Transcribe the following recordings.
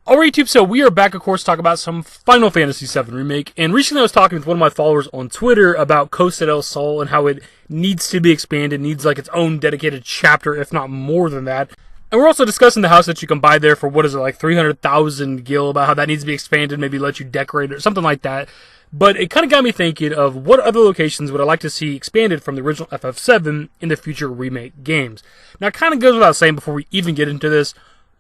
Alright, YouTube, so we are back, of course, to talk about some Final Fantasy VII Remake, and recently I was talking with one of my followers on Twitter about Costa del Sol and how it needs to be expanded, needs like its own dedicated chapter, if not more than that. And we're also discussing the house that you can buy there for, what is it, like 300,000 gil, about how that needs to be expanded, maybe let you decorate it or something like that. But it kind of got me thinking of what other locations would I like to see expanded from the original FF7 in the future remake games. Now, it kind of goes without saying before we even get into this,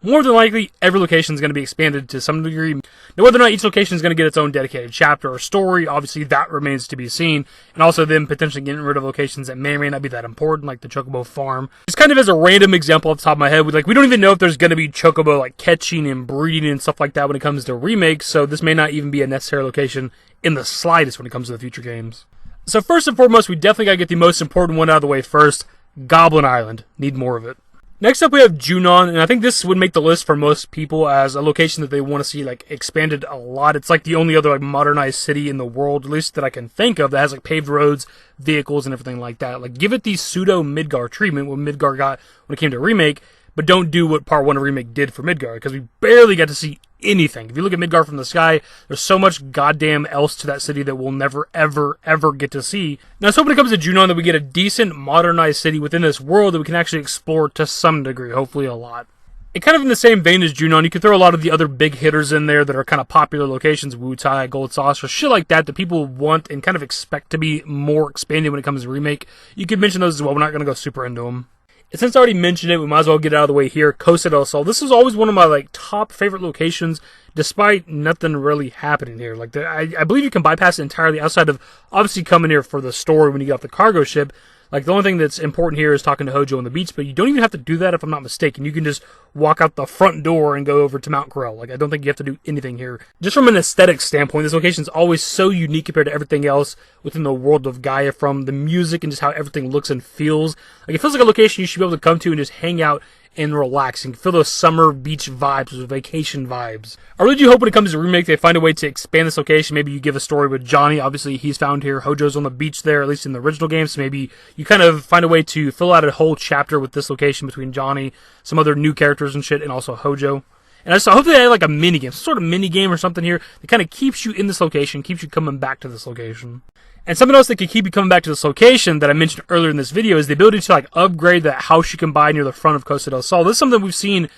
more than likely, every location is going to be expanded to some degree. Now, whether or not each location is going to get its own dedicated chapter or story, obviously that remains to be seen. And also then potentially getting rid of locations that may or may not be that important, like the Chocobo Farm. Just kind of as a random example off the top of my head, we don't even know if there's going to be Chocobo like catching and breeding and stuff like that when it comes to remakes, so this may not even be a necessary location in the slightest when it comes to the future games. So first and foremost, we definitely got to get the most important one out of the way first. Goblin Island. Need more of it. Next up, we have Junon, and I think this would make the list for most people as a location that they want to see like expanded a lot. It's like the only other like modernized city in the world, at least that I can think of, that has like paved roads, vehicles, and everything like that. Like, give it the pseudo Midgar treatment, what Midgar got when it came to Remake, but don't do what Part 1 of Remake did for Midgar, because we barely got to see anything. If you look at Midgar from the sky, there's so much goddamn else to that city that we'll never, ever, ever get to see. Now, let's hope when it comes to Junon that we get a decent, modernized city within this world that we can actually explore to some degree, hopefully a lot. And kind of in the same vein as Junon, you could throw a lot of the other big hitters in there that are kind of popular locations, Wutai, Gold Saucer, shit like that people want and kind of expect to be more expanded when it comes to Remake. You could mention those as well. We're not going to go super into them. And since I already mentioned it, we might as well get it out of the way here. Costa del Sol. This is always one of my like top favorite locations, despite nothing really happening here. Like, I believe you can bypass it entirely outside of obviously coming here for the story when you get off the cargo ship. Like, the only thing that's important here is talking to Hojo on the beach, but you don't even have to do that if I'm not mistaken. You can just walk out the front door and go over to Mount Corel. Like, I don't think you have to do anything here. Just from an aesthetic standpoint, this location is always so unique compared to everything else within the world of Gaia, from the music and just how everything looks and feels. Like, it feels like a location you should be able to come to and just hang out and relax and feel those summer beach vibes, those vacation vibes. I really do hope when it comes to Remake they find a way to expand this location. Maybe you give a story with Johnny. Obviously he's found here. Hojo's on the beach there, at least in the original game. So maybe you kind of find a way to fill out a whole chapter with this location between Johnny, some other new characters and shit, and also Hojo. And I hope they add like a mini game, some sort of mini game or something here that kind of keeps you in this location, keeps you coming back to this location. And something else that can keep you coming back to this location that I mentioned earlier in this video is the ability to like upgrade that house you can buy near the front of Costa del Sol. This is something we've seen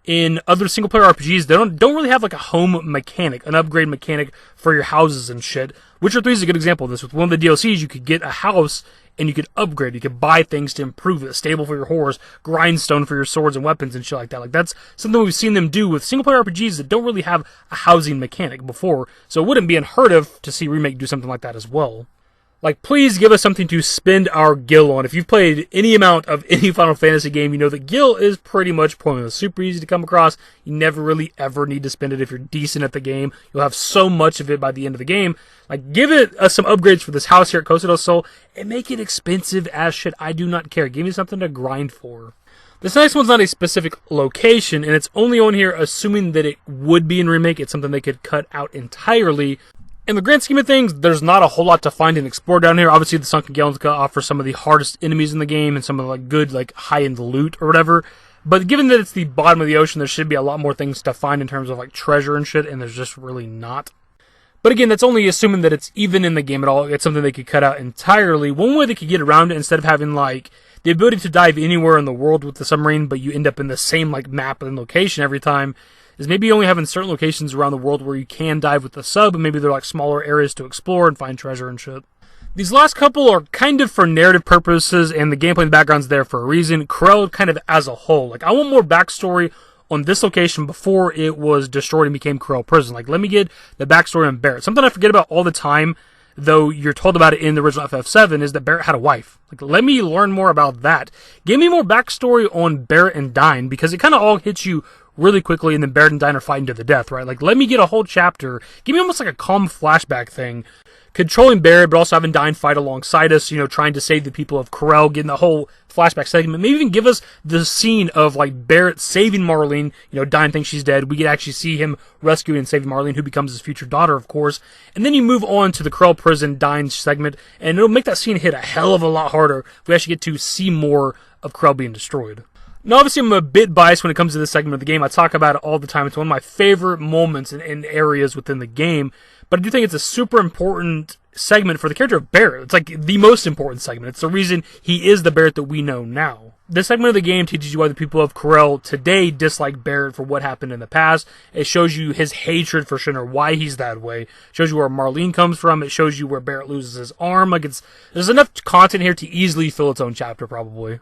in other single player RPGs. They don't really have like a home mechanic, an upgrade mechanic for your houses and shit. Witcher 3 is a good example of this. With one of the DLCs, you could get a house and you could upgrade. You could buy things to improve it. A stable for your horse, grindstone for your swords and weapons and shit like that. Like, that's something we've seen them do with single player RPGs that don't really have a housing mechanic before. So it wouldn't be unheard of to see Remake do something like that as well. Like, please give us something to spend our gil on. If you've played any amount of any Final Fantasy game, you know that gil is pretty much pointless. Super easy to come across. You never really ever need to spend it if you're decent at the game. You'll have so much of it by the end of the game. Like, give it some upgrades for this house here at Costa del Sol and make it expensive as shit. I do not care. Give me something to grind for. This next one's not a specific location, and it's only on here assuming that it would be in Remake. It's something they could cut out entirely. In the grand scheme of things, there's not a whole lot to find and explore down here. Obviously, the Sunken Gallons offer some of the hardest enemies in the game and some of the like good, like high-end loot or whatever. But given that it's the bottom of the ocean, there should be a lot more things to find in terms of like treasure and shit, and there's just really not. But again, that's only assuming that it's even in the game at all. It's something they could cut out entirely. One way they could get around it, instead of having like the ability to dive anywhere in the world with the submarine, but you end up in the same like map and location every time, is maybe only having certain locations around the world where you can dive with the sub, and maybe they're like smaller areas to explore and find treasure and shit. These last couple are kind of for narrative purposes, and the gameplay in the background's there for a reason. Corel kind of as a whole. Like, I want more backstory on this location before it was destroyed and became Corel Prison. Like, let me get the backstory on Barrett. Something I forget about all the time, though you're told about it in the original FF7, is that Barrett had a wife. Like, let me learn more about that. Give me more backstory on Barrett and Dyne, because it kind of all hits you really quickly, and then Barrett and Dyne are fighting to the death, right? Like, let me get a whole chapter. Give me almost like a calm flashback thing. Controlling Barrett, but also having Dyne fight alongside us, you know, trying to save the people of Corel, getting the whole flashback segment. Maybe even give us the scene of, like, Barrett saving Marlene. You know, Dyne thinks she's dead. We could actually see him rescuing and saving Marlene, who becomes his future daughter, of course. And then you move on to the Corel Prison Dyne segment, and it'll make that scene hit a hell of a lot harder if we actually get to see more of Corel being destroyed. Now, obviously, I'm a bit biased when it comes to this segment of the game. I talk about it all the time. It's one of my favorite moments in areas within the game. But I do think it's a super important segment for the character of Barret. It's like the most important segment. It's the reason he is the Barret that we know now. This segment of the game teaches you why the people of Corel today dislike Barret for what happened in the past. It shows you his hatred for Shinra, why he's that way. It shows you where Marlene comes from. It shows you where Barret loses his arm. There's enough content here to easily fill its own chapter, probably.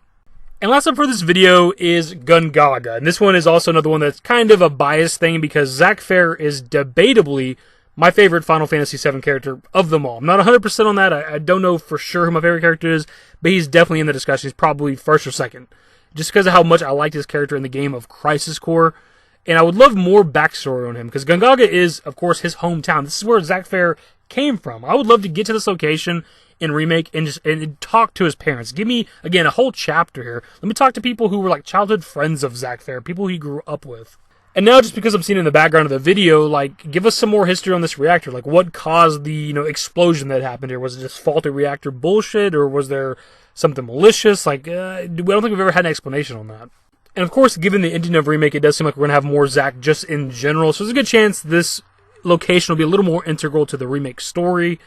And last up for this video is Gungaga. And this one is also another one that's kind of a biased thing because Zack Fair is debatably my favorite Final Fantasy VII character of them all. I'm not 100% on that. I don't know for sure who my favorite character is, but he's definitely in the discussion. He's probably first or second. Just because of how much I liked his character in the game of Crisis Core. And I would love more backstory on him because Gungaga is, of course, his hometown. This is where Zack Fair came from. I would love to get to this location in Remake and talk to his parents. Give me, again, a whole chapter here. Let me talk to people who were like childhood friends of Zack Fair, people he grew up with. And now, just because I'm seeing in the background of the video, like, give us some more history on this reactor. Like, what caused the, explosion that happened here? Was it just faulty reactor bullshit, or was there something malicious? Like, I don't think we've ever had an explanation on that. And of course, given the ending of Remake, it does seem like we're going to have more Zack just in general. So there's a good chance this location will be a little more integral to the Remake story.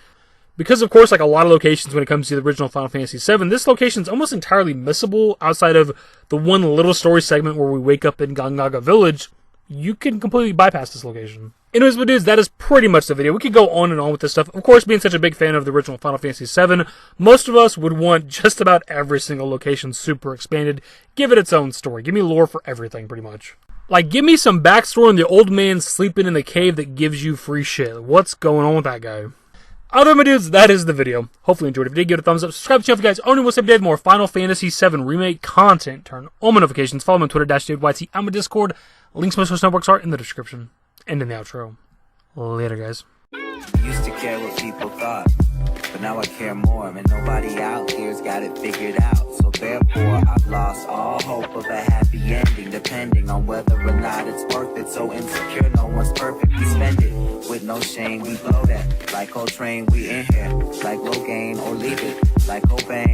Because, of course, like a lot of locations when it comes to the original Final Fantasy VII, this location is almost entirely missable outside of the one little story segment where we wake up in Gungaga Village. You can completely bypass this location. Anyways, but dudes, that is pretty much the video. We could go on and on with this stuff. Of course, being such a big fan of the original Final Fantasy VII, most of us would want just about every single location super expanded. Give it its own story. Give me lore for everything, pretty much. Like, give me some backstory on the old man sleeping in the cave that gives you free shit. What's going on with that guy? Other than my dudes, that is the video. Hopefully you enjoyed it. If you did, give it a thumbs up. Subscribe to the channel if you guys only want to see more Final Fantasy VII Remake content. Turn on my notifications. Follow me on Twitter, _DavidYT. I'm a Discord. Links to my social networks are in the description and in the outro. Later, guys. Used to care what people thought, but now I care more, and nobody out here's got it figured out. So therefore, I've lost all hope of a happy ending, depending on whether or not it's worth it. So insecure, no one's perfect. We spend it with no shame. We blow that like Coltrane. We in here like Rogaine, or leave it like Cobain.